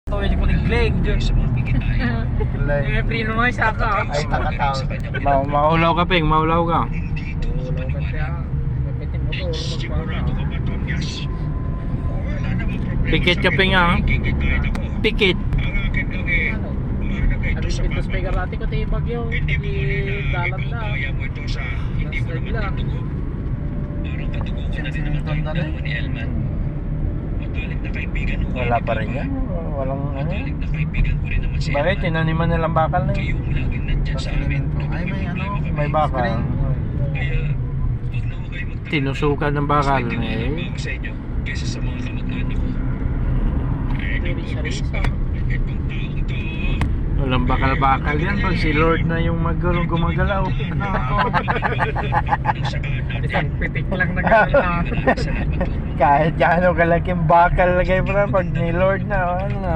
Tawid ko ng Gleg. May prino mo isa ka. Ay, takataw. Maulaw ka, Peng. Maulaw ka. Wala ka siya. Mapitin mo to. Pikit ka, Peng, ha? Pikit. Ano? Sabi sa Pintos Pegarati ko tayo bagyo. Hindi dalat na. Nasa lang. Sinisinton na rin. Wala pa rin yan. Walang ano. Bakit? Tinaniman nilang bakal na yun. Ay, may ano. May bakal. Screen. Tinusukan ng bakal. Eh. Hindi siya. Walang bakal-bakal yan. Pag si Lord na yung gumagalaw. Isang pitik lang na gawin na. Kahit gaano kalaking bakal lagay mo na pag ni Lord na. Ano na.